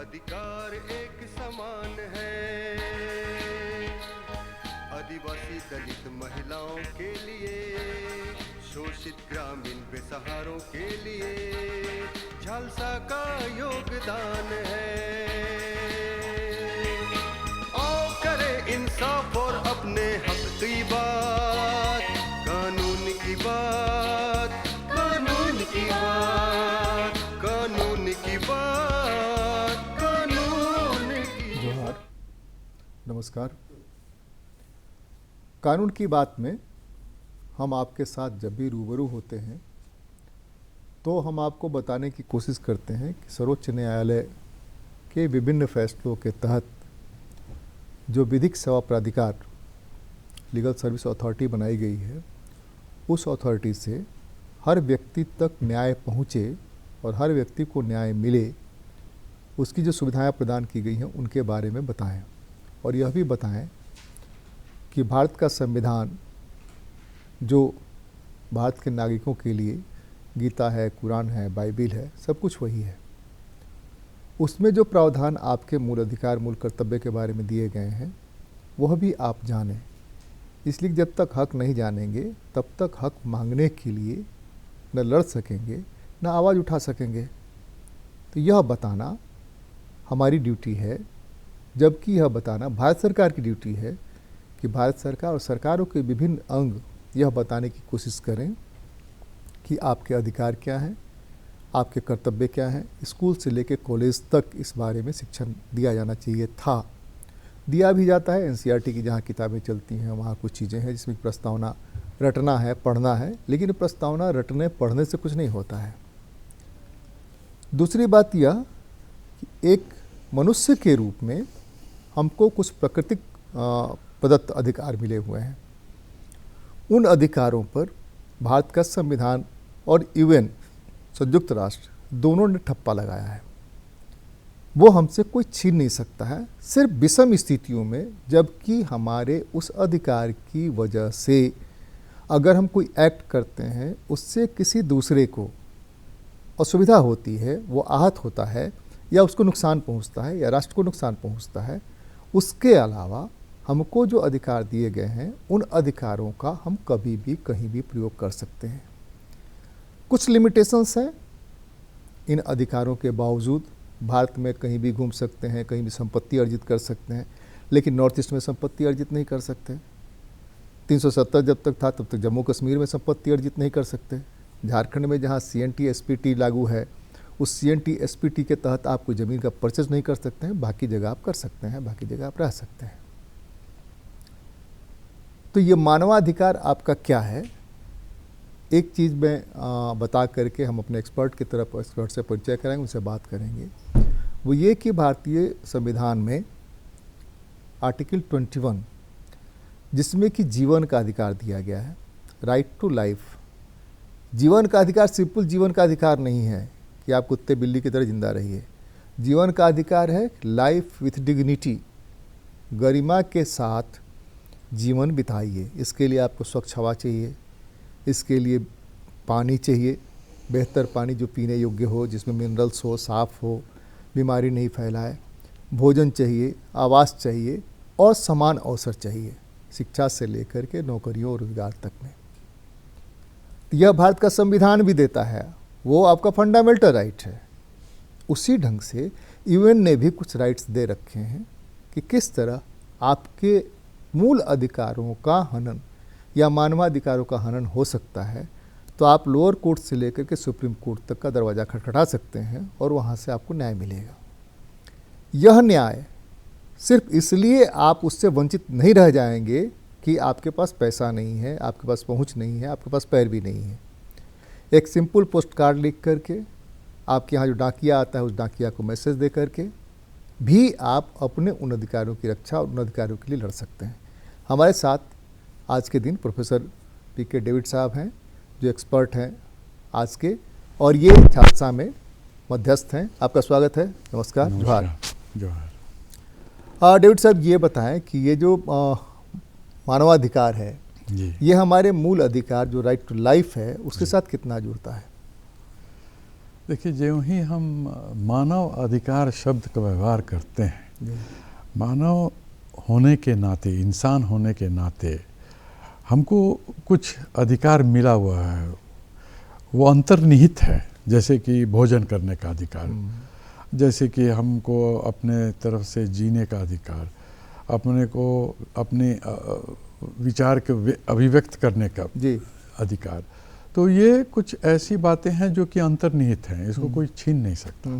अधिकार एक समान है। आदिवासी दलित महिलाओं के लिए, शोषित ग्रामीण बेसहारों के लिए झालसा का योगदान है। आओ करें इंसाफ और अपने हक की बात, कानून की बात, कानून की बात, कानून की बात, कानून की। जोहार, नमस्कार। कानून की बात में हम आपके साथ जब भी रूबरू होते हैं तो हम आपको बताने की कोशिश करते हैं कि सर्वोच्च न्यायालय के विभिन्न फैसलों के तहत जो विधिक सेवा प्राधिकार लीगल सर्विस अथॉरिटी बनाई गई है, उस अथॉरिटी से हर व्यक्ति तक न्याय पहुँचे और हर व्यक्ति को न्याय मिले, उसकी जो सुविधाएं प्रदान की गई हैं उनके बारे में बताएं। और यह भी बताएं कि भारत का संविधान जो भारत के नागरिकों के लिए गीता है, कुरान है, बाइबिल है, सब कुछ वही है। उसमें जो प्रावधान आपके मूल अधिकार, मूल कर्तव्य के बारे में दिए गए हैं वह भी आप जानें। इसलिए जब तक हक नहीं जानेंगे तब तक हक मांगने के लिए न लड़ सकेंगे न आवाज़ उठा सकेंगे। तो यह बताना हमारी ड्यूटी है, जबकि यह बताना भारत सरकार की ड्यूटी है कि भारत सरकार और सरकारों के विभिन्न अंग यह बताने की कोशिश करें कि आपके अधिकार क्या हैं, आपके कर्तव्य क्या हैं। स्कूल से लेकर कॉलेज तक इस बारे में शिक्षण दिया जाना चाहिए था, दिया भी जाता है। एनसीईआरटी की जहाँ किताबें चलती हैं वहाँ कुछ चीज़ें हैं जिसमें प्रस्तावना रटना है, पढ़ना है, लेकिन प्रस्तावना रटने पढ़ने से कुछ नहीं होता है। दूसरी बात यह कि एक मनुष्य के रूप में हमको कुछ प्राकृतिक प्रदत्त अधिकार मिले हुए हैं। उन अधिकारों पर भारत का संविधान और यूएन, संयुक्त राष्ट्र, दोनों ने ठप्पा लगाया है। वो हमसे कोई छीन नहीं सकता है, सिर्फ विषम स्थितियों में, जबकि हमारे उस अधिकार की वजह से अगर हम कोई एक्ट करते हैं उससे किसी दूसरे को असुविधा होती है, वो आहत होता है या उसको नुकसान पहुंचता है या राष्ट्र को नुकसान पहुंचता है, उसके अलावा हमको जो अधिकार दिए गए हैं उन अधिकारों का हम कभी भी कहीं भी प्रयोग कर सकते हैं। कुछ लिमिटेशंस हैं। इन अधिकारों के बावजूद भारत में कहीं भी घूम सकते हैं, कहीं भी संपत्ति अर्जित कर सकते हैं, लेकिन नॉर्थ ईस्ट में संपत्ति अर्जित नहीं कर सकते। 370 जब तक था तब तक जम्मू कश्मीर में संपत्ति अर्जित नहीं कर सकते। झारखंड में जहाँ CNT SPT लागू है, उस CNT SPT के तहत आप कोई ज़मीन का परचेज नहीं कर सकते हैं। बाकी जगह आप कर सकते हैं, बाकी जगह आप रह सकते हैं। तो ये मानवाधिकार आपका क्या है, एक चीज़ मैं बता करके हम अपने एक्सपर्ट से परिचय कराएंगे, उनसे बात करेंगे। वो ये कि भारतीय संविधान में आर्टिकल 21, जिसमें कि जीवन का अधिकार दिया गया है, राइट टू लाइफ। जीवन का अधिकार सिंपल जीवन का अधिकार नहीं है कि आप कुत्ते बिल्ली की तरह जिंदा रहिए। जीवन का अधिकार है लाइफ विथ डिग्निटी, गरिमा के साथ जीवन बिताइए। इसके लिए आपको स्वच्छ हवा चाहिए, इसके लिए पानी चाहिए, बेहतर पानी जो पीने योग्य हो, जिसमें मिनरल्स हो, साफ़ हो, बीमारी नहीं फैलाए। भोजन चाहिए, आवास चाहिए और समान अवसर चाहिए, शिक्षा से लेकर के नौकरियों और रोजगार तक में। यह भारत का संविधान भी देता है, वो आपका फंडामेंटल राइट है। उसी ढंग से यूएन ने भी कुछ राइट्स दे रखे हैं कि किस तरह आपके मूल अधिकारों का हनन या मानवाधिकारों का हनन हो सकता है। तो आप लोअर कोर्ट से लेकर के सुप्रीम कोर्ट तक का दरवाज़ा खटखटा सकते हैं और वहाँ से आपको न्याय मिलेगा। यह न्याय सिर्फ इसलिए आप उससे वंचित नहीं रह जाएंगे कि आपके पास पैसा नहीं है, आपके पास पहुँच नहीं है, आपके पास पैर भी नहीं है। एक सिंपल पोस्ट कार्ड लिख करके, आपके यहाँ जो डाकिया आता है उस डाकिया को मैसेज दे करके भी आप अपने उन अधिकारों की रक्षा और उन अधिकारों के लिए लड़ सकते हैं। हमारे साथ आज के दिन प्रोफेसर PK डेविड साहब हैं, जो एक्सपर्ट हैं आज के, और ये झालसा में मध्यस्थ हैं। आपका स्वागत है। नमस्कार। जोहार। जोहार। डेविड साहब, ये बताएं कि ये जो मानवाधिकार है जी, ये हमारे मूल अधिकार जो राइट टू लाइफ है उसके साथ कितना जुड़ता है? देखिए, ज्यों ही हम मानव अधिकार शब्द का व्यवहार करते हैं, मानव होने के नाते, इंसान होने के नाते हमको कुछ अधिकार मिला हुआ है, वो अंतर्निहित है। जैसे कि भोजन करने का अधिकार, जैसे कि हमको अपने तरफ से जीने का अधिकार, अपने को अपने विचार के अभिव्यक्त करने का अधिकार। तो ये कुछ ऐसी बातें हैं जो कि अंतर्निहित हैं, इसको कोई छीन नहीं सकता।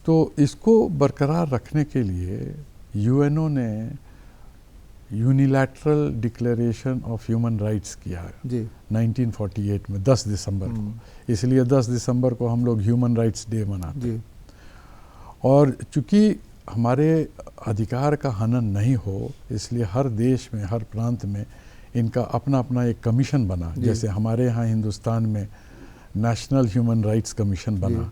तो इसको बरकरार रखने के लिए यूएनओ ने unilateral declaration of human rights किया है 1948 में 10 दिसंबर को। इसलिए 10 दिसंबर को हम लोग ह्यूमन राइट्स डे मनाते हैं। और चूंकि हमारे अधिकार का हनन नहीं हो, इसलिए हर देश में, हर प्रांत में इनका अपना अपना एक कमीशन बना। जैसे हमारे यहाँ हिंदुस्तान में नेशनल ह्यूमन राइट्स कमीशन बना,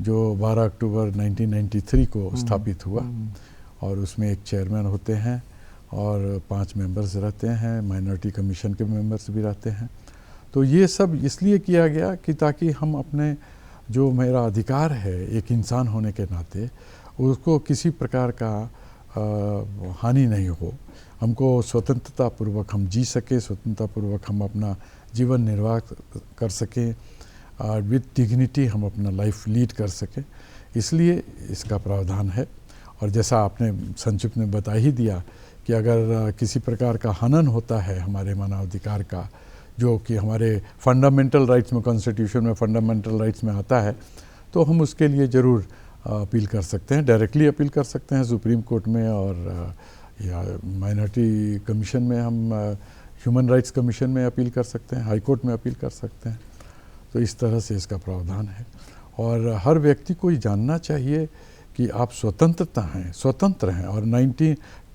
जो 12 अक्टूबर 1993 को स्थापित हुआ, और उसमें एक चेयरमैन होते हैं और 5 मेंबर्स रहते हैं, माइनॉरिटी कमीशन के मेंबर्स भी रहते हैं। तो ये सब इसलिए किया गया कि ताकि हम अपने जो मेरा अधिकार है एक इंसान होने के नाते, उसको किसी प्रकार का हानि नहीं हो, हमको स्वतंत्रता पूर्वक हम जी सके, स्वतंत्रता पूर्वक हम अपना जीवन निर्वाह कर सकें, विद डिग्निटी हम अपना लाइफ लीड कर सकें, इसलिए इसका प्रावधान है। और जैसा आपने संक्षिप्त में बता ही दिया कि अगर किसी प्रकार का हनन होता है हमारे मानवाधिकार का, जो कि हमारे फंडामेंटल राइट्स में, कॉन्स्टिट्यूशन में फंडामेंटल राइट्स में आता है, तो हम उसके लिए ज़रूर अपील कर सकते हैं, डायरेक्टली अपील कर सकते हैं सुप्रीम कोर्ट में, और या माइनॉरिटी कमीशन में, हम ह्यूमन राइट्स कमीशन में अपील कर सकते हैं, हाई कोर्ट में अपील कर सकते हैं। तो इस तरह से इसका प्रावधान है। और हर व्यक्ति को ये जानना चाहिए कि आप स्वतंत्रता हैं, स्वतंत्र हैं। और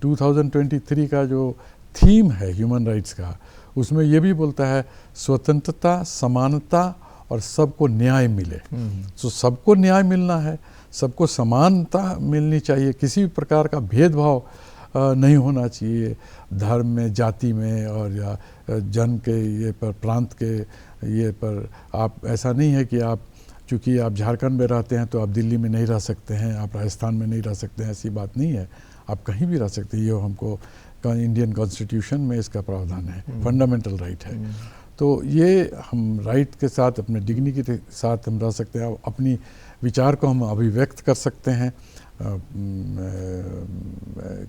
2023 का जो थीम है ह्यूमन राइट्स का, उसमें ये भी बोलता है स्वतंत्रता, समानता और सबको न्याय मिले। तो सबको न्याय मिलना है, सबको समानता मिलनी चाहिए, किसी प्रकार का भेदभाव नहीं होना चाहिए, धर्म में, जाति में, और या जन के ये पर, प्रांत के ये पर। आप ऐसा नहीं है कि आप चूँकि आप झारखंड में रहते हैं तो आप दिल्ली में नहीं रह सकते हैं, आप राजस्थान में नहीं रह सकते हैं, ऐसी बात नहीं है, आप कहीं भी रह सकते हैं। ये हमको इंडियन कॉन्स्टिट्यूशन में इसका प्रावधान है, फंडामेंटल राइट है। तो ये हम राइट के साथ, अपने डिग्निटी के साथ हम रह सकते हैं, अपनी विचार को हम अभिव्यक्त कर सकते हैं,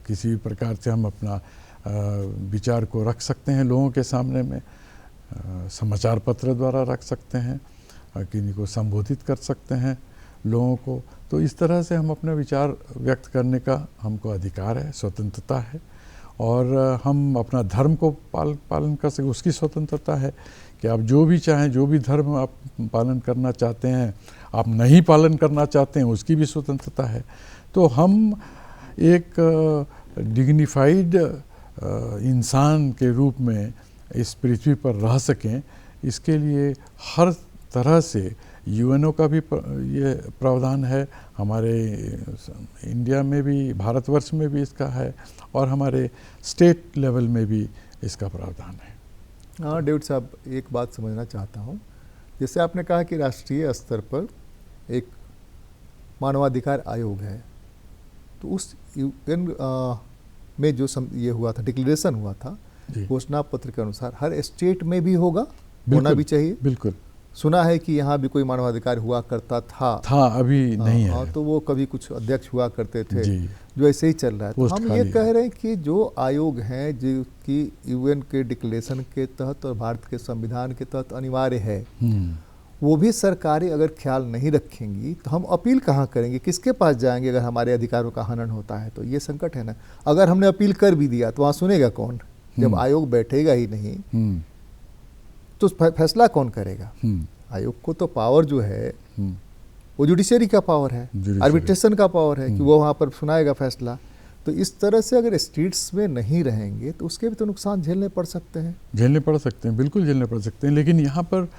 किसी प्रकार से हम अपना विचार को रख सकते हैं लोगों के सामने में, समाचार पत्र द्वारा रख सकते हैं, किसी को संबोधित कर सकते हैं लोगों को। तो इस तरह से हम अपने विचार व्यक्त करने का हमको अधिकार है, स्वतंत्रता है। और हम अपना धर्म को पालन कर सकें, उसकी स्वतंत्रता है कि आप जो भी चाहें, जो भी धर्म आप पालन करना चाहते हैं, आप नहीं पालन करना चाहते हैं, उसकी भी स्वतंत्रता है। तो हम एक डिग्निफाइड इंसान के रूप में इस पृथ्वी पर रह सकें, इसके लिए हर तरह से यूएनओ का भी ये प्रावधान है, हमारे इंडिया में भी, भारतवर्ष में भी इसका है, और हमारे स्टेट लेवल में भी इसका प्रावधान है। हाँ डेविड साहब, एक बात समझना चाहता हूँ। जैसे आपने कहा कि राष्ट्रीय स्तर पर एक मानवाधिकार आयोग है, तो उस यूएन में जो ये हुआ था, डिक्लेरेशन हुआ था, घोषणा पत्र के अनुसार हर स्टेट में भी होगा, होना भी चाहिए। बिल्कुल। सुना है कि यहाँ भी कोई मानवाधिकार हुआ करता था, अभी नहीं है। तो वो कभी कुछ अध्यक्ष हुआ करते थे, जो ऐसे ही चल रहा है। तो हम ये कह रहे हैं कि जो आयोग हैं, जो कि यूएन के डिक्लेरेशन के तहत और भारत के संविधान के तहत अनिवार्य है, वो भी सरकारें अगर ख्याल नहीं रखेंगी तो हम अपील कहाँ करेंगे, किसके पास जाएंगे अगर हमारे अधिकारों का हनन होता है? तो ये संकट है ना। अगर हमने अपील कर भी दिया तो वहाँ सुनेगा कौन? जब आयोग बैठेगा ही नहीं तो फैसला कौन करेगा? आयोग को तो पावर जो है वो जुडिशरी का पावर है, आर्बिट्रेशन का पावर है कि वो वहाँ पर सुनाएगा फैसला। तो इस तरह से अगर स्टेट्स में नहीं रहेंगे तो उसके भी तो नुकसान झेलने पड़ सकते हैं। झेलने पड़ सकते हैं, बिल्कुल झेलने पड़ सकते हैं। लेकिन यहाँ पर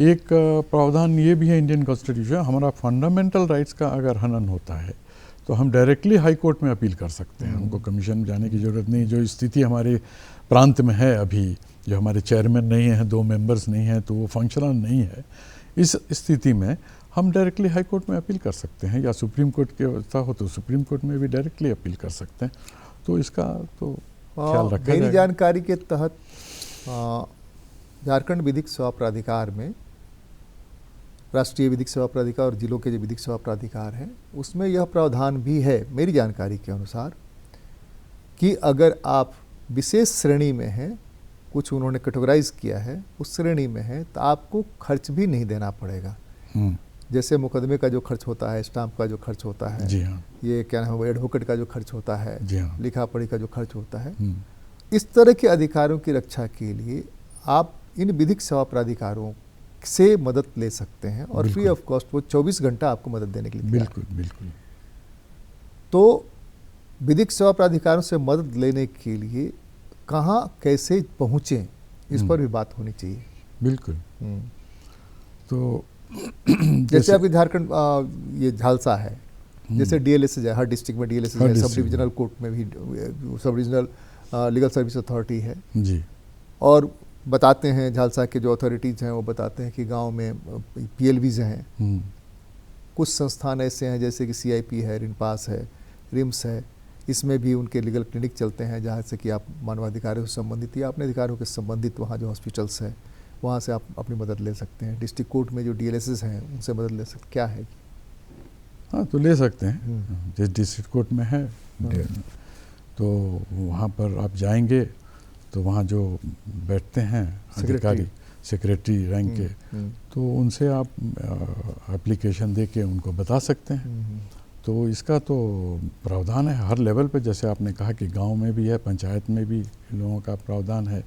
एक प्रावधान ये भी है इंडियन कॉन्स्टिट्यूशन, हमारा फंडामेंटल राइट्स का अगर हनन होता है तो हम डायरेक्टली हाई कोर्ट में अपील कर सकते हैं, हमको कमीशन में जाने की ज़रूरत नहीं। जो स्थिति हमारे प्रांत में है अभी, जो हमारे चेयरमैन नहीं हैं, 2 मेंबर्स नहीं हैं, तो वो फंक्शनल नहीं है। इस स्थिति में हम डायरेक्टली हाई कोर्ट में अपील कर सकते हैं, या सुप्रीम कोर्ट की व्यवस्था हो तो सुप्रीम कोर्ट में भी डायरेक्टली अपील कर सकते हैं। तो इसका तो ख्याल रखा मेरी जाएगा। जानकारी के तहत झारखंड विधिक सेवा प्राधिकार में, राष्ट्रीय विधिक सेवा प्राधिकार और जिलों के जो विधिक सेवा प्राधिकार हैं, उसमें यह प्रावधान भी है मेरी जानकारी के अनुसार कि अगर आप विशेष श्रेणी में हैं, कुछ उन्होंने कैटेगराइज किया है, उस श्रेणी में है तो आपको खर्च भी नहीं देना पड़ेगा। जैसे मुकदमे का जो खर्च होता है, स्टाम्प का जो खर्च होता है, जी हाँ, ये क्या नाम है, एडवोकेट का जो खर्च होता है, जी हाँ, लिखा पढ़ी का जो खर्च होता है, इस तरह के अधिकारों की रक्षा के लिए आप इन विधिक सेवा प्राधिकारों से मदद ले सकते हैं और फ्री ऑफ कॉस्ट वो 24 घंटा आपको मदद देने के लिए तैयार बिल्कुल बिल्कुल। तो विधिक सेवा प्राधिकारों से मदद लेने के लिए कहाँ कैसे पहुँचें, इस पर भी बात होनी चाहिए। बिल्कुल। तो जैसे आपके झारखंड ये झालसा है, जैसे डीएलएसएस है, हर डिस्ट्रिक्ट में डीएलएसएस है, सब डिविजनल कोर्ट में भी sub divisional legal service authority है जी। और बताते हैं झालसा के जो अथॉरिटीज़ हैं वो बताते हैं कि गांव में पीएलवीज हैं, कुछ संस्थान ऐसे हैं जैसे कि सीआईपी है, रिनपास है, रिम्स है, इसमें भी उनके लीगल क्लिनिक चलते हैं जहाँ से कि आप मानवाधिकारों से संबंधित या अपने अधिकारों के संबंधित वहाँ जो हॉस्पिटल्स हैं वहाँ से आप अपनी मदद ले सकते हैं। डिस्ट्रिक्ट कोर्ट में जो डीएलएसएस हैं उनसे मदद ले सकते, क्या है? हाँ, तो ले सकते हैं। जिस डिस्ट्रिक्ट कोर्ट में है तो वहाँ पर आप जाएंगे तो वहाँ जो बैठते हैं अधिकारी, सेक्रेटरी रैंक के, तो उनसे आप एप्लीकेशन दे के उनको बता सकते हैं। तो इसका तो प्रावधान है हर लेवल पे, जैसे आपने कहा कि गांव में भी है, पंचायत में भी लोगों का प्रावधान है।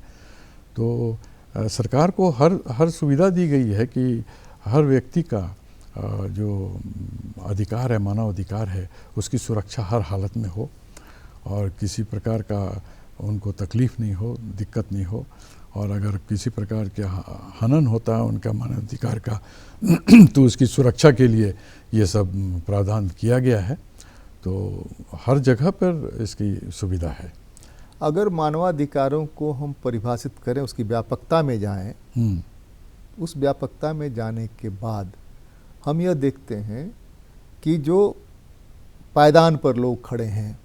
तो सरकार को हर सुविधा दी गई है कि हर व्यक्ति का जो अधिकार है, मानव अधिकार है, उसकी सुरक्षा हर हालत में हो और किसी प्रकार का उनको तकलीफ़ नहीं हो, दिक्कत नहीं हो। और अगर किसी प्रकार के हनन होता है उनका मानवाधिकार का तो उसकी सुरक्षा के लिए ये सब प्रावधान किया गया है। तो हर जगह पर इसकी सुविधा है। अगर मानवाधिकारों को हम परिभाषित करें, उसकी व्यापकता में जाएं, उस व्यापकता में जाने के बाद हम यह देखते हैं कि जो पायदान पर लोग खड़े हैं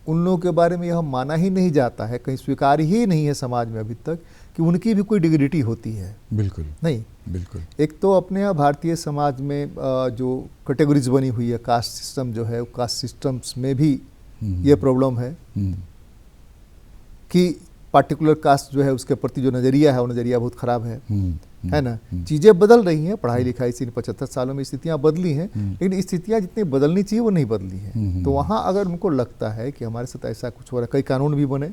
उन लोगों के बारे में यह माना ही नहीं जाता है, कहीं स्वीकार ही नहीं है समाज में अभी तक कि उनकी भी कोई डिग्निटी होती है। बिल्कुल नहीं, बिल्कुल। एक तो अपने यहाँ भारतीय समाज में जो कैटेगरीज बनी हुई है, कास्ट सिस्टम जो है, कास्ट सिस्टम्स में भी ये प्रॉब्लम है कि पार्टिकुलर कास्ट जो है उसके प्रति जो नज़रिया है वो नज़रिया बहुत ख़राब है ना। चीज़ें बदल रही हैं, पढ़ाई लिखाई से इन 75 सालों में स्थितियाँ बदली हैं, लेकिन स्थितियाँ जितनी बदलनी चाहिए वो नहीं बदली हैं। तो वहाँ अगर उनको लगता है कि हमारे साथ ऐसा कुछ हो रहा है, कई कानून भी बने,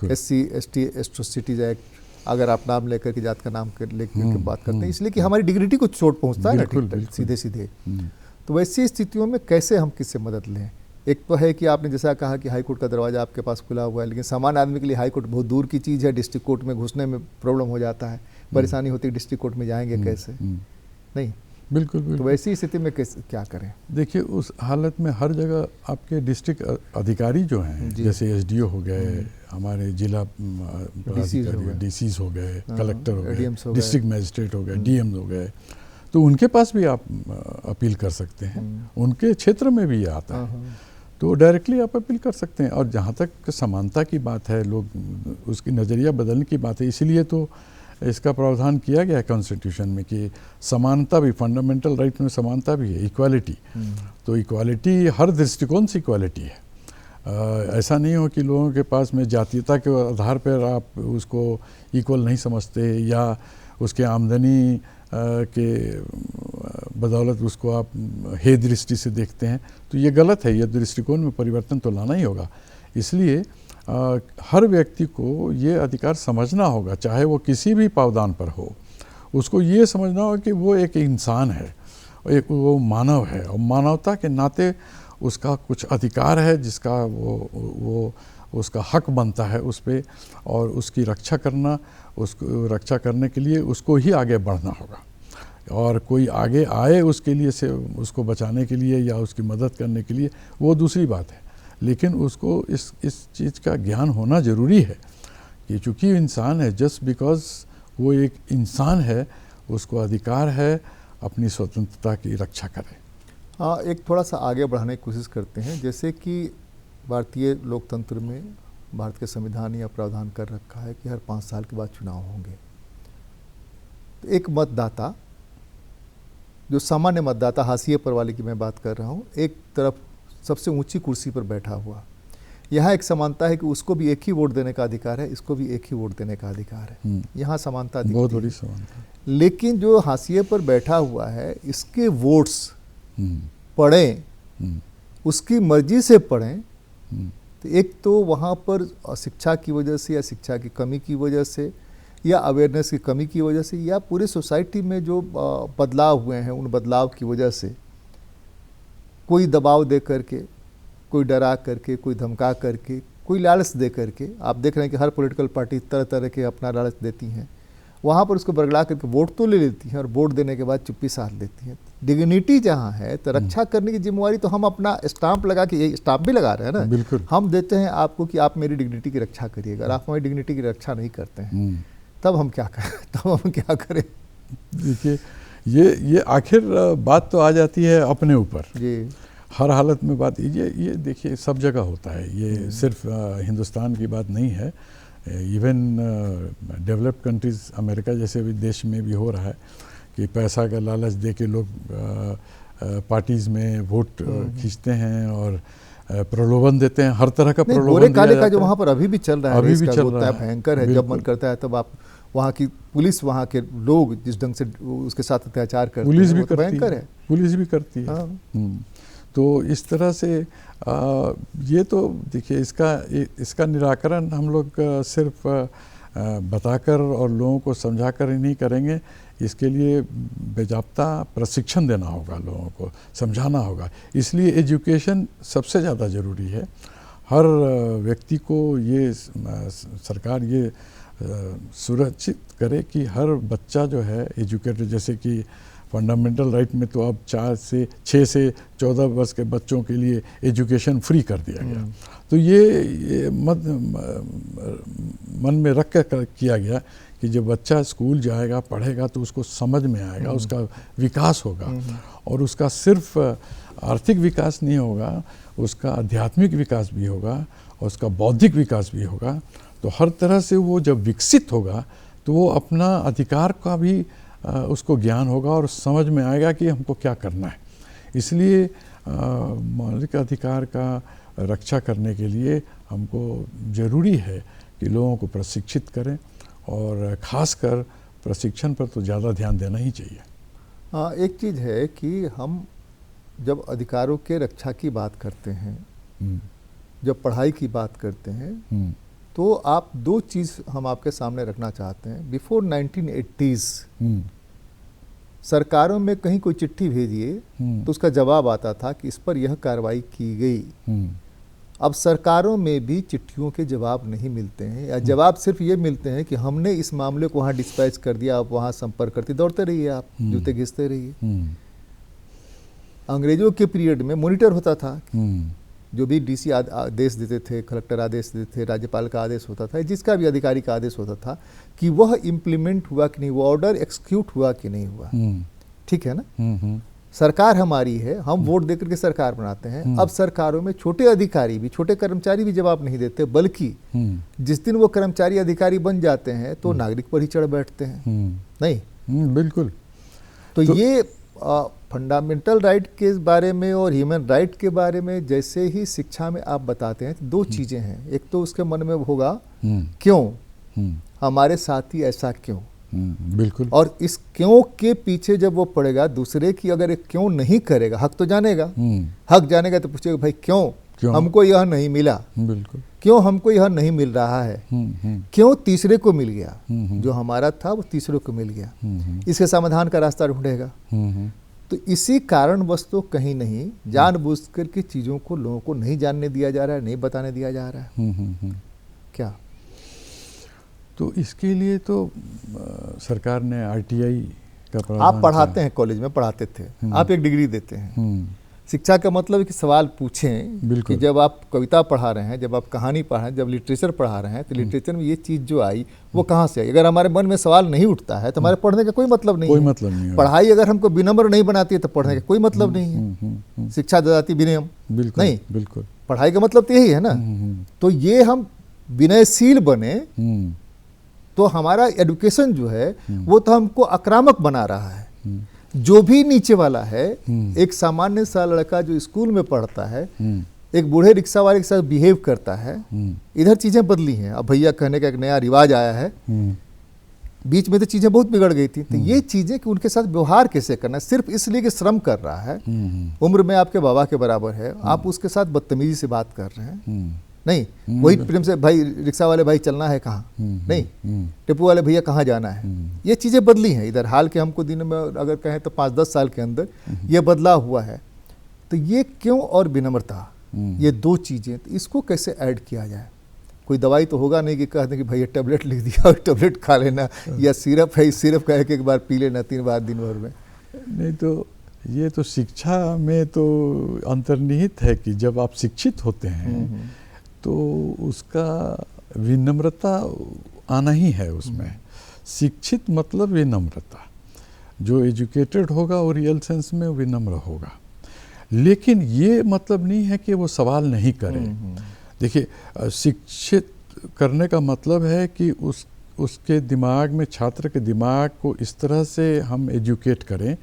SC ST एट्रोसिटीज एक्ट, अगर आप नाम लेकर के जात का नाम लेकर के बात करते हैं, इसलिए कि हमारी डिग्निटी को चोट पहुँचता है ना सीधे सीधे। तो वैसी स्थितियों में कैसे हम किससे मदद लें? एक तो है कि आपने जैसा कहा कि हाई कोर्ट का दरवाज़ा आपके पास खुला हुआ है, लेकिन सामान्य आदमी के लिए हाई कोर्ट बहुत दूर की चीज़ है। डिस्ट्रिक्ट कोर्ट में घुसने में प्रॉब्लम हो जाता है, परेशानी होती है, डिस्ट्रिक्ट कोर्ट में जाएंगे कैसे? नहीं, बिल्कुल। तो वैसी स्थिति में कैसे क्या करें? देखिए, उस हालत में हर जगह आपके डिस्ट्रिक्ट अधिकारी जो हैं, जैसे SDO हो गए, हमारे जिला DCs हो गए, कलेक्टर हो गए, डिस्ट्रिक्ट मजिस्ट्रेट हो गए, DMs हो गए, तो उनके पास भी आप अपील कर सकते हैं। उनके क्षेत्र में भी ये आता है तो डायरेक्टली आप अपील कर सकते हैं। और जहाँ तक समानता की बात है, लोग उसकी नज़रिया बदलने की बात है, इसीलिए तो इसका प्रावधान किया गया है कॉन्स्टिट्यूशन में कि समानता भी, फंडामेंटल राइट में समानता भी है, इक्वालिटी। तो इक्वालिटी हर दृष्टिकोण से इक्वालिटी है। ऐसा नहीं हो कि लोगों के पास में जातीयता के आधार पर आप उसको इक्वल नहीं समझते या उसके आमदनी के बदौलत उसको आप हे दृष्टि से देखते हैं, तो ये गलत है। ये दृष्टिकोण में परिवर्तन तो लाना ही होगा। इसलिए हर व्यक्ति को ये अधिकार समझना होगा, चाहे वो किसी भी पावदान पर हो। उसको ये समझना होगा कि वो एक इंसान है, एक वो मानव है और मानवता के नाते उसका कुछ अधिकार है जिसका वो उसका हक बनता है उस पर, और उसकी रक्षा करना, उसको रक्षा करने के लिए उसको ही आगे बढ़ना होगा। और कोई आगे आए उसके लिए से उसको बचाने के लिए या उसकी मदद करने के लिए, वो दूसरी बात है। लेकिन उसको इस चीज़ का ज्ञान होना ज़रूरी है कि चूंकि इंसान है, जस्ट बिकॉज वो एक इंसान है, उसको अधिकार है अपनी स्वतंत्रता की रक्षा करें। हाँ, एक थोड़ा सा आगे बढ़ाने की कोशिश करते हैं। जैसे कि भारतीय लोकतंत्र में भारत के संविधान या प्रावधान कर रखा है कि हर 5 साल के बाद चुनाव होंगे। तो एक मतदाता, जो सामान्य मतदाता, हाशिए पर वाले की मैं बात कर रहा हूँ, एक तरफ सबसे ऊंची कुर्सी पर बैठा हुआ, यहाँ एक समानता है कि उसको भी एक ही वोट देने का अधिकार है, इसको भी एक ही वोट देने का अधिकार है। यहाँ समानता बहुत बड़ी समानता। लेकिन जो हाशिए पर बैठा हुआ है, इसके वोट्स पढ़ें, उसकी मर्जी से पढ़ें, तो एक तो वहाँ पर शिक्षा की वजह से या शिक्षा की कमी की वजह से या अवेयरनेस की कमी की वजह से या पूरे सोसाइटी में जो बदलाव हुए हैं, उन बदलाव की वजह से कोई दबाव दे करके, कोई डरा करके, कोई धमका करके, कोई लालच दे करके, आप देख रहे हैं कि हर पॉलिटिकल पार्टी तरह तरह के अपना लालच देती हैं, वहाँ पर उसको बरगला करके वोट तो ले लेती हैं और वोट देने के बाद चुप्पी साध लेती हैं। डिग्निटी जहाँ है तो रक्षा करने की जिम्मेवारी तो हम अपना स्टाम्प लगा के, ये स्टाम्प भी लगा रहे हैं ना, बिल्कुल हम देते हैं आपको कि आप मेरी डिग्निटी की रक्षा करिएगा। अगर आप हमारी डिग्निटी की रक्षा नहीं करते हैं तब हम क्या करें, तब हम क्या करें? देखिए, ये आखिर बात तो आ जाती है अपने ऊपर जी। हर हालत में बात ये देखिए सब जगह होता है, ये सिर्फ हिंदुस्तान की बात नहीं है, इवन डेवलप्ड कंट्रीज़, अमेरिका जैसे भी देश में भी हो रहा है कि पैसा का लालच दे के लोग पार्टीज़ में वोट खींचते हैं और प्रलोभन देते हैं, हर तरह का प्रलोभन गोरे काले का जो वहाँ पर अभी भी चल रहा है, अभी भी चल रहा है, भयंकर है। जब मन करता है तब आप वहाँ की पुलिस, वहाँ के लोग जिस ढंग से उसके साथ अत्याचार करते हैं, पुलिस भी करती है। हाँ। तो इस तरह से ये तो देखिए इसका निराकरण हम लोग सिर्फ बताकर और लोगों को समझाकर ही नहीं करेंगे, इसके लिए बेजाब्ता प्रशिक्षण देना होगा, लोगों को समझाना होगा। इसलिए एजुकेशन सबसे ज़्यादा ज़रूरी है। हर व्यक्ति को ये सरकार ये सुरक्षित करे कि हर बच्चा जो है एजुकेटेड, जैसे कि फंडामेंटल राइट में तो अब 6 से 14 वर्ष के बच्चों के लिए एजुकेशन फ्री कर दिया गया। तो ये मन में रख कर किया गया कि जब बच्चा स्कूल जाएगा, पढ़ेगा, तो उसको समझ में आएगा, उसका विकास होगा। और उसका सिर्फ आर्थिक विकास नहीं होगा, उसका आध्यात्मिक विकास भी होगा और उसका बौद्धिक विकास भी होगा। तो हर तरह से वो जब विकसित होगा तो वो अपना अधिकार का भी उसको ज्ञान होगा और समझ में आएगा कि हमको क्या करना है। इसलिए मौलिक अधिकार का रक्षा करने के लिए हमको ज़रूरी है कि लोगों को प्रशिक्षित करें और ख़ासकर प्रशिक्षण पर तो ज़्यादा ध्यान देना ही चाहिए। हाँ, एक चीज़ है कि हम जब अधिकारों के रक्षा की बात करते हैं, जब पढ़ाई की बात करते हैं, तो आप 2 चीज़ हम आपके सामने रखना चाहते हैं। बिफोर 1980s सरकारों में कहीं कोई चिट्ठी भेजिए तो उसका जवाब आता था कि इस पर यह कार्रवाई की गई। अब सरकारों में भी चिट्ठियों के जवाब नहीं मिलते हैं, या जवाब सिर्फ ये मिलते हैं कि हमने इस मामले को वहाँ डिस्पैच कर दिया, आप वहाँ संपर्क करते दौड़ते रहिए, आप जूते घिसते रहिए। अंग्रेजों के पीरियड में मॉनिटर होता था, जो भी डीसी आदेश देते थे, कलेक्टर आदेश देते थे, राज्यपाल का आदेश होता था, जिसका भी अधिकारी का आदेश होता था कि वह इम्प्लीमेंट हुआ कि नहीं, वो ऑर्डर एक्सिक्यूट हुआ कि नहीं हुआ। ठीक है ना? सरकार हमारी है, हम वोट देकर के सरकार बनाते हैं। अब सरकारों में छोटे अधिकारी भी, छोटे कर्मचारी भी जवाब नहीं देते, बल्कि जिस दिन वो कर्मचारी अधिकारी बन जाते हैं तो नागरिक पर ही चढ़ बैठते हैं। नहीं, बिल्कुल। तो ये फंडामेंटल राइट के बारे में और ह्यूमन राइट के बारे में जैसे ही शिक्षा में आप बताते हैं, तो 2 चीज़ें हैं। एक तो उसके मन में होगा क्यों, हमारे साथ ही ऐसा क्यों, बिल्कुल। और इस क्यों के पीछे जब वो पड़ेगा, दूसरे की अगर एक क्यों नहीं करेगा, हक तो जानेगा, हक जानेगा तो पूछेगा भाई क्यों हमको यह नहीं मिला, बिल्कुल, क्यों हमको यह नहीं मिल रहा है, क्यों तीसरे को मिल गया, जो हमारा था वो तीसरे को मिल गया, इसके समाधान का रास्ता ढूंढेगा। तो इसी कारणवश तो कहीं नहीं जानबूझकर की चीज़ों को लोगों को नहीं जानने दिया जा रहा है, नहीं बताने दिया जा रहा है। क्या? तो इसके लिए तो सरकार ने RTI का प्रावधान, आप पढ़ाते हैं, कॉलेज में पढ़ाते थे, आप एक डिग्री देते हैं, शिक्षा का मतलब है कि सवाल पूछें कि जब आप कविता पढ़ा रहे हैं, जब आप कहानी पढ़ा रहे हैं, जब लिटरेचर पढ़ा रहे हैं, तो लिटरेचर में ये चीज़ जो आई वो कहाँ से आई? अगर हमारे मन में सवाल नहीं उठता है तो हमारे पढ़ने का कोई मतलब नहीं है। मतलब नहीं है। पढ़ाई अगर हमको विनम्र नहीं बनाती है तो पढ़ने का कोई मतलब नहीं है। शिक्षा ददाति विनयम, नहीं, बिल्कुल पढ़ाई का मतलब तो यही है ना। तो ये हम विनयशील बने तो हमारा एजुकेशन जो है वो तो हमको आक्रामक बना रहा है। जो भी नीचे वाला है, एक सामान्य सा लड़का जो स्कूल में पढ़ता है, एक बूढ़े रिक्शा वाले के साथ बिहेव करता है, इधर चीजें बदली हैं। अब भैया कहने का एक नया रिवाज आया है, बीच में तो चीजें बहुत बिगड़ गई थी। तो ये चीजें कि उनके साथ व्यवहार कैसे करना, सिर्फ इसलिए कि श्रम कर रहा है, उम्र में आपके बाबा के बराबर है, आप उसके साथ बदतमीजी से बात कर रहे हैं, नहीं वही प्रेम से भाई रिक्शा वाले भाई चलना है कहाँ, नहीं टेपू वाले भैया कहाँ जाना है। ये चीज़ें बदली हैं इधर, हाल के हमको दिन में अगर कहें तो 5-10 साल के अंदर ये बदलाव हुआ है। तो ये क्यों और विनम्रता, ये दो चीज़ें, तो इसको कैसे ऐड किया जाए? कोई दवाई तो होगा नहीं कि कह दें कि भैया टैबलेट लिख दिया और टैबलेट खा लेना, या सिरप है सिरप कह के एक बार पी लेना 3 बार दिन भर में। नहीं, तो ये तो शिक्षा में तो अंतर्निहित है कि जब आप शिक्षित होते हैं तो उसका विनम्रता आना ही है उसमें। शिक्षित मतलब विनम्रता, जो एजुकेटेड होगा वो रियल सेंस में विनम्र होगा। लेकिन ये मतलब नहीं है कि वो सवाल नहीं करे। देखिए, शिक्षित करने का मतलब है कि उसके दिमाग में, छात्र के दिमाग को इस तरह से हम एजुकेट करें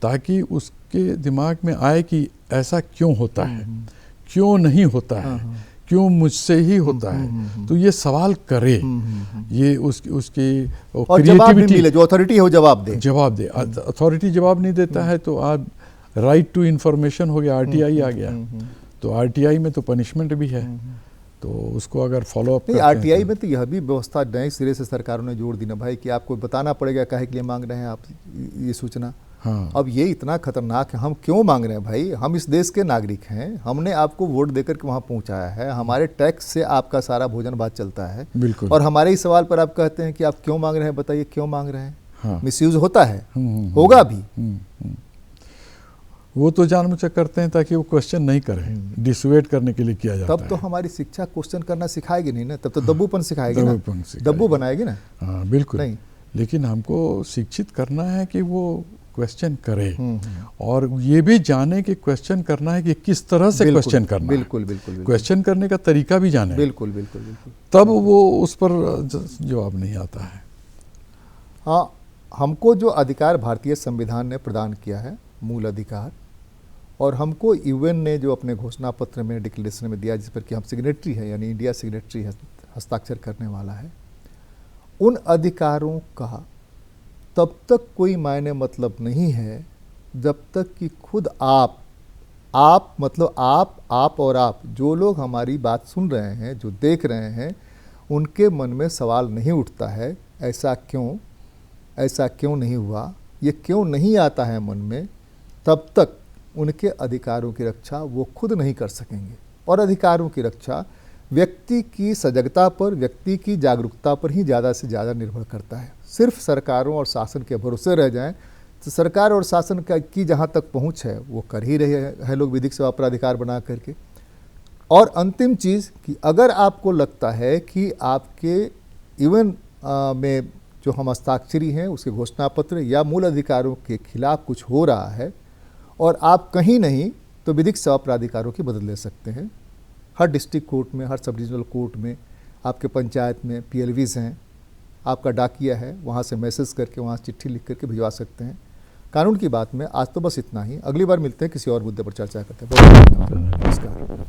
ताकि उसके दिमाग में आए कि ऐसा क्यों होता है, क्यों नहीं होता है, क्यों मुझसे ही होता है। तो ये सवाल करे, ये उसकी क्रिएटिविटी, जो अथॉरिटी है वो जवाब दे। अथॉरिटी जवाब नहीं देता है तो आप राइट टू इंफॉर्मेशन हो गया, आरटीआई आ गया। तो आरटीआई में तो पनिशमेंट भी है, तो उसको अगर फॉलो अप, आरटीआई में तो यह भी व्यवस्था नए सिरे से सरकारों ने जोड़ दी ना भाई कि आपको बताना पड़ेगा काहे के लिए मांग रहे हैं आप ये सूचना। हाँ। अब ये इतना खतरनाक है, हम क्यों मांग रहे हैं भाई? हम इस देश के नागरिक हैं, हमने आपको वोट देकर के वहाँ पहुँचाया है, हमारे टैक्स से आपका सारा भोजन भात चलता है। बिल्कुल। और हमारे ही सवाल पर आप कहते हैं कि आप क्यों मांग रहे हैं, बताइए क्यों मांग रहे हैं? हाँ। मिसयूज होता है, होगा भी। वो तो जानबूझकर करते हैं ताकि वो क्वेश्चन नहीं करें, डिसुएट करने के लिए किया जाता है। तब तो हमारी शिक्षा क्वेश्चन करना सिखाएगी नहीं ना, तब तो दब्बूपन सिखाएगी ना, दब्बू बनाएगी ना। हाँ बिल्कुल। नहीं, लेकिन हमको शिक्षित करना है कि वो क्वेश्चन करे, और ये भी जाने कि क्वेश्चन करना है कि किस तरह से क्वेश्चन करना है। बिल्कुल बिल्कुल। क्वेश्चन करने का तरीका भी जाने। बिल्कुल बिल्कुल बिल्कुल। तब वो उस पर जवाब नहीं आता है। हाँ, हमको जो अधिकार भारतीय संविधान ने प्रदान किया है, मूल अधिकार, और हमको यूएन ने जो अपने घोषणा पत्र में, डिक्लेरेशन में दिया, जिस पर कि हम सिग्नेटरी है, यानी इंडिया सिग्नेटरी है, हस्ताक्षर करने वाला है, उन अधिकारों का तब तक कोई मायने मतलब नहीं है जब तक कि खुद आप मतलब आप और आप, जो लोग हमारी बात सुन रहे हैं, जो देख रहे हैं, उनके मन में सवाल नहीं उठता है ऐसा क्यों नहीं हुआ, ये क्यों नहीं आता है मन में, तब तक उनके अधिकारों की रक्षा वो खुद नहीं कर सकेंगे। और अधिकारों की रक्षा व्यक्ति की सजगता पर, व्यक्ति की जागरूकता पर ही ज़्यादा से ज़्यादा निर्भर करता है। सिर्फ सरकारों और शासन के भरोसे रह जाएं तो सरकार और शासन की जहाँ तक पहुँच है वो कर ही रहे हैं लोग विधिक सेवा प्राधिकार बना करके। और अंतिम चीज़ कि अगर आपको लगता है कि आपके यूएन में जो हम हस्ताक्षरी हैं उसके घोषणा पत्र या मूल अधिकारों के खिलाफ कुछ हो रहा है और आप कहीं नहीं, तो विधिक सेवा प्राधिकारों की मदद ले सकते हैं। हर डिस्ट्रिक्ट कोर्ट में, हर सब डिविजनल कोर्ट में, आपके पंचायत में PLVs हैं, आपका डाकिया है, वहाँ से मैसेज करके, वहाँ से चिट्ठी लिख करके भिजवा सकते हैं। कानून की बात में आज तो बस इतना ही। अगली बार मिलते हैं, किसी और मुद्दे पर चर्चा करते हैं। बहुत धन्यवाद, नमस्कार।